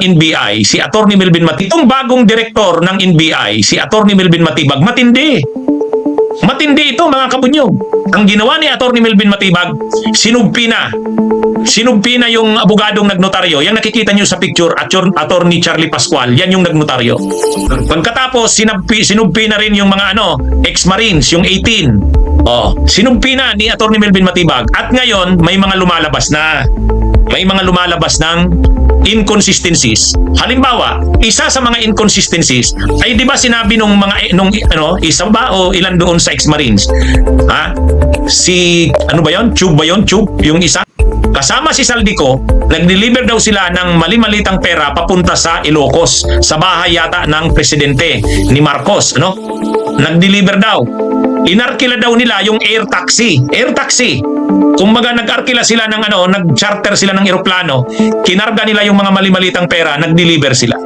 NBI, si Attorney Melvin Matibag, itong bagong direktor ng NBI, si Attorney Melvin Matibag, matindi. Matindi ito, mga kabunyog. Ang ginawa ni Attorney Melvin Matibag, sinugpi na. Sinugpi na yung abogadong nagnotaryo. Yan nakikita nyo sa picture, Attorney Charlie Pascual, yan yung nagnotaryo. Pagkatapos, sinugpi na rin yung mga ex-marines, yung 18. Sinugpi na ni Attorney Melvin Matibag. At ngayon, may mga lumalabas na. May mga lumalabas ng inconsistencies. Halimbawa, isa sa mga inconsistencies ay 'di ba sinabi nung isa ba o ilan doon sa ex-marines? Si ano ba 'yon? Tube ba 'yon? Tube, yung isa. Kasama si Saldico, nag-deliver daw sila ng mali-malitang pera papunta sa Ilocos, sa bahay yata ng presidente ni Marcos, Nag-deliver daw. Inarkila daw nila yung air taxi. Air taxi. Kumbaga nag-arkila sila ng nag-charter sila ng eroplano, kinarga nila yung mga mali-malitang pera, nag-deliver sila.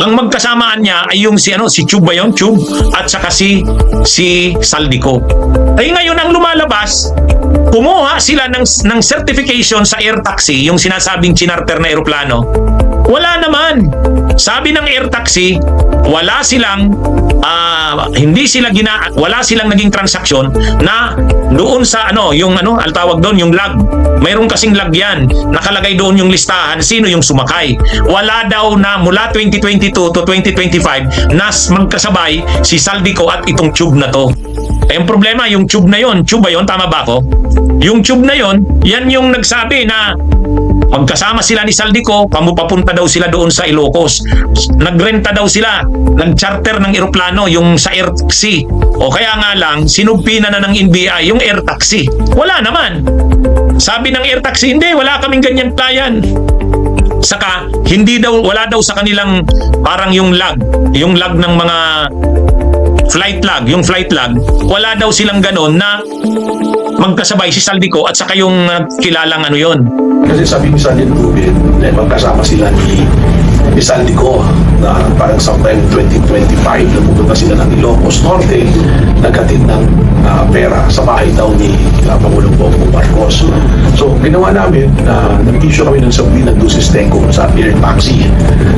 Ang magkasamaan niya ay yung si Tube ba yun? Tube at saka si Saldico. Ay ngayon ang lumalabas, kumuha sila ng certification sa air taxi, yung sinasabing chinarter na eroplano. Wala naman. Sabi ng air taxi, wala silang wala silang naging transaksyon na doon sa al tawag doon yung log. Mayroon kasing log yan. Nakalagay doon yung listahan sino yung sumakay. Wala daw na mula 2022 to 2025 magkasabay si Saldico at itong Tube na to. Ang problema, yung Tube na yon, Tube ba yon? Tama ba ako? Yung Tube na yon, yan yung nagsabi na magkasama sila ni Saldico, papunta daw sila doon sa Ilocos. Nagrenta daw sila, nag-charter ng eroplano, yung sa air taxi. O kaya nga lang, sinugpi na ng NBI yung air taxi. Wala naman. Sabi ng air taxi, hindi, wala kaming ganyan playan. Saka, wala daw sa kanilang parang yung log ng mga flight log, wala daw silang ganon na magkasabay si Saldico at saka yung kilalang yon. Kasi sabi ni Sergeant Rubin, magkasama sila ni Saldico na parang sometime 2025 na pupunta sila ng Ilocos Norte, naghatid ng pera sa bahay daw ni Pangulong Bongbong Marcos. So, ginawa namin na nag-issue kami ng sabi ng Dusistenko sa air taxi.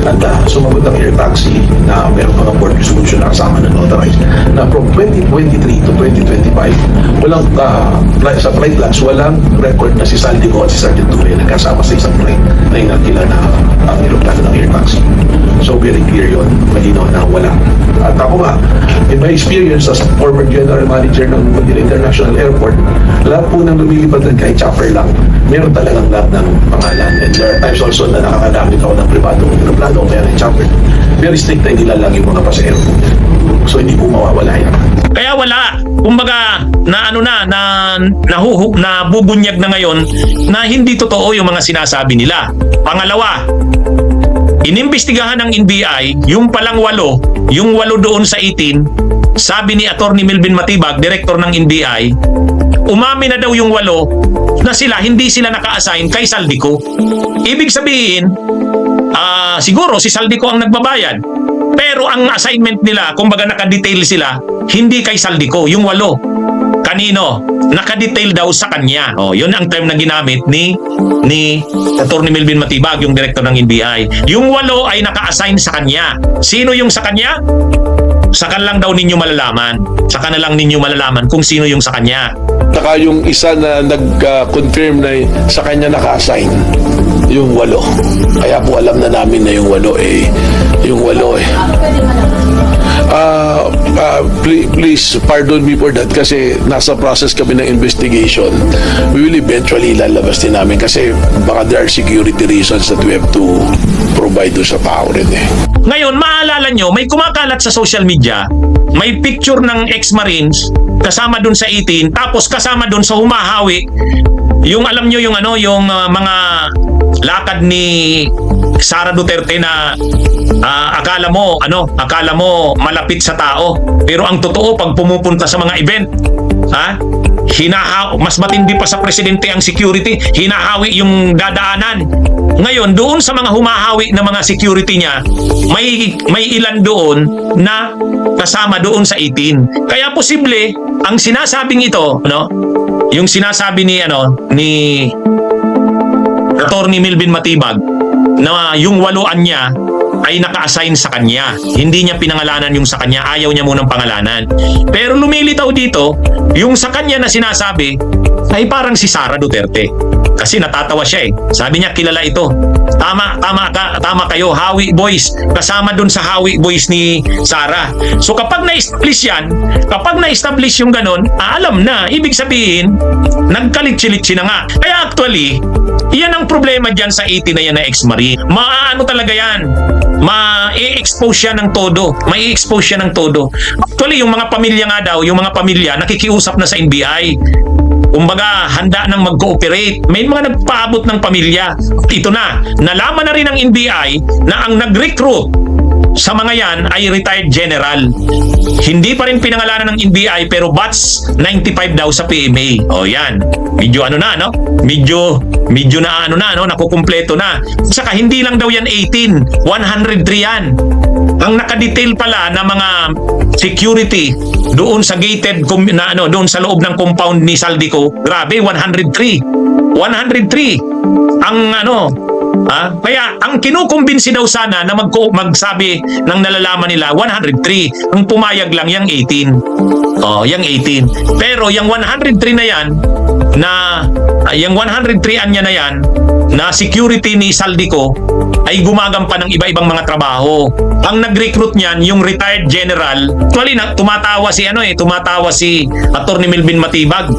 At sumagot ang air taxi na meron mga board resolution na kasama na notarized na from 2023 to 2025, walang sa flight logs, walang record na si Saldico at si Sergeant Rubin nagkasama sa isang flight na inakila na ang aeroplano ng air taxi. So very clear yun, malinaw na wala. At ako nga, in my experience as former general manager ng Manila International Airport, lahat po nang lumilipad ng kahit chopper lang, meron talagang lahat ng pangalan. And there are times also na nakakagamit ako ng pribadong aeroplano o kaya ng chopper. Very strict na nila lang yung mga pasahero. So hindi po mawawala yan. Kaya wala. Kumbaga, nabubunyag na ngayon na hindi totoo yung mga sinasabi nila. Pangalawa, inimbestigahan ng NBI yung palang 8, yung 8 doon sa 18, sabi ni Attorney Melvin Matibag, director ng NBI, umami na daw yung 8 na hindi sila naka-assign kay Saldico. Ibig sabihin, siguro si Saldico ang nagbabayad. Pero ang assignment nila, kumbaga naka-detail sila, hindi kay Saldico, yung 8. Kanino? Naka-detail daw sa kanya. Yun ang term na ginamit ni Attorney Melvin Matibag, yung director ng NBI. Yung 8 ay naka-assign sa kanya. Sino yung sa kanya? Saka lang daw ninyo malalaman. Saka na lang ninyo malalaman kung sino yung sa kanya. Saka yung isa na nag-confirm na sa kanya naka-assign, yung 8. Kaya po alam na namin na yung 8 please pardon me for that kasi nasa process kami ng investigation. We will eventually lalabas din namin kasi baka there are security reasons that we have to provide sa tao rin Ngayon, maalala nyo, may kumakalat sa social media, may picture ng ex-marines kasama dun sa 18, tapos kasama dun sa humahawi, yung alam nyo yung mga lakad ni Sara Duterte na akala mo malapit sa tao, pero ang totoo pag pumupunta sa mga event, mas matindi pa sa presidente ang security, hinahawi yung dadaanan. Ngayon, doon sa mga humahawi na mga security niya, may ilan doon na kasama doon sa 18. Kaya posible ang sinasabing ito, yung sinasabi ni Attorney Melvin Matibag na yung waluan niya ay naka-assign sa kanya. Hindi niya pinangalanan yung sa kanya, ayaw niya munang pangalanan. Pero lumilitaw dito, yung sa kanya na sinasabi ay parang si Sara Duterte. Kasi natatawa siya eh. Sabi niya, kilala ito. Tama kayo, Hawi Boys. Kasama dun sa Hawi Boys ni Sara. So kapag na-establish yan, kapag na-establish yung ganun, alam na, ibig sabihin, nagkalitsi-litsi na nga. Kaya actually, yan ang problema dyan sa 80 na yan na ex-marine. Maano talaga yan? Ma-expose siya ng todo. May-expose siya ng todo. Actually, yung mga pamilya nga daw, yung mga pamilya, nakikiusap na sa NBI. Kumbaga, handa nang mag-cooperate. May mga nagpaabot ng pamilya. Ito na, nalaman na rin ng NBI na ang nag-recruit sa mga yan ay retired general. Hindi pa rin pinangalanan ng NBI pero batch 95 daw sa PMA. O yan, medyo ano na, no? Medyo na ano na, no? Nakukumpleto na. Saka hindi lang daw yan 18, 103 yan. Ang nakadetail pala na mga security doon sa gated doon sa loob ng compound ni Saldico, grabe 103 ang kaya ang kinukumbinsi daw sana na magsabi ng nalalaman nila 103, ang pumayag lang yung 18. Yung 18. Pero yung 103 na yan yung 103 anya na yan na security ni Saldico ay gumagampan ng iba-ibang mga trabaho. Ang nag-recruit niyan yung retired general. Actually tumatawa si Atty. Melvin Matibag.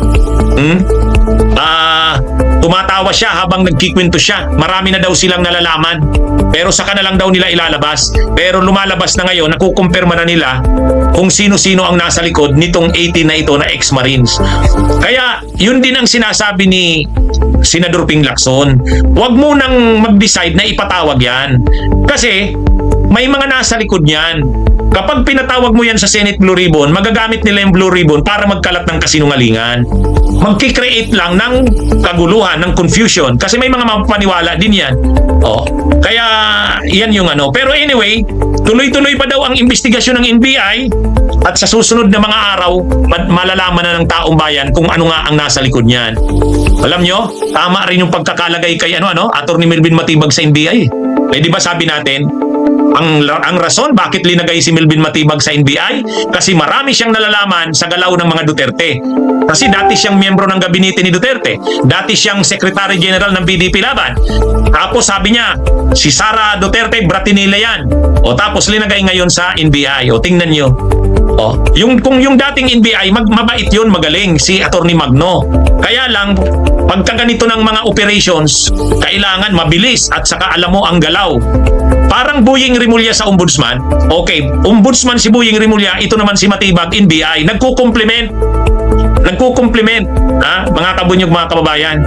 Tumatawa siya habang nagkikwento siya. Marami na daw silang nalalaman. Pero saka na lang daw nila ilalabas. Pero lumalabas na ngayon, nakukumpirma na nila kung sino-sino ang nasa likod nitong 18 na ito na ex-Marines. Kaya yun din ang sinasabi ni Senador Ping Lacson. Huwag mo nang mag-decide na ipatawag yan. Kasi may mga nasa likod niyan. Kapag pinatawag mo yan sa Senate Blue Ribbon, magagamit nila yung Blue Ribbon para magkalat ng kasinungalingan. Magkikreate lang ng kaguluhan, ng confusion. Kasi may mga mapaniwala din yan. Kaya yan yung Pero anyway, tuloy-tuloy pa daw ang investigasyon ng NBI at sa susunod na mga araw, malalaman na ng taong bayan kung ano nga ang nasa likod niyan. Alam nyo, tama rin yung pagkakalagay kay Atty. Melvin Matibag sa NBI. Di ba sabi natin, ang rason bakit linagay si Melvin Matibag sa NBI kasi marami siyang nalalaman sa galaw ng mga Duterte. Kasi dati siyang miyembro ng gabinete ni Duterte. Dati siyang Secretary General ng PDP Laban. Tapos sabi niya, si Sara Duterte, bratinila yan. Tapos linagay ngayon sa NBI. Tingnan niyo. Kung yung dating NBI, mabait yun, magaling, si Atty. Magno. Kaya lang, pagka ganito ng mga operations, kailangan mabilis at saka alam mo ang galaw. Parang Boying Rimulya sa Ombudsman. Okay, Ombudsman si Boying Rimulya, ito naman si Matibag, NBI. Nagkukumplement. Mga kabunyog, mga kababayan.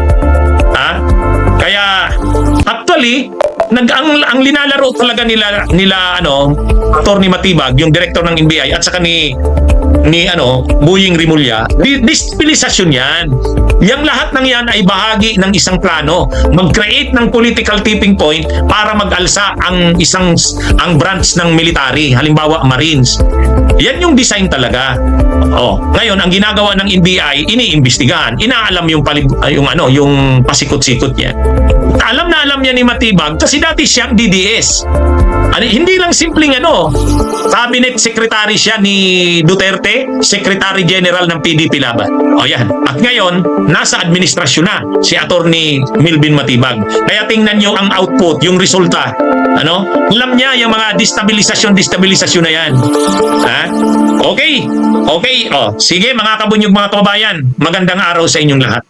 Kaya, actually, ang linalaro talaga nila Atty. Matibag, yung director ng NBI at saka ni Boying Rimulya, destabilisasyon yan. Yang lahat ng yan ay bahagi ng isang plano. Mag-create ng political tipping point para mag-alsa ang branch ng military, halimbawa Marines. Yan yung design talaga. Ngayon ang ginagawa ng NBI, iniimbestigahan, inaalam yung pasikot-sikot niya. Alam na alam niya ni Matibag kasi dati siyang DDS. Hindi lang simpleng cabinet secretary siya ni Duterte, Secretary General ng PDP Laban. Yan. At ngayon, nasa administrasyon na si Atty. Melvin Matibag. Kaya tingnan nyo ang output, yung resulta. Alam niya yung mga destabilisasyon na yan. Okay. Sige mga kabunyog, mga kababayan. Magandang araw sa inyong lahat.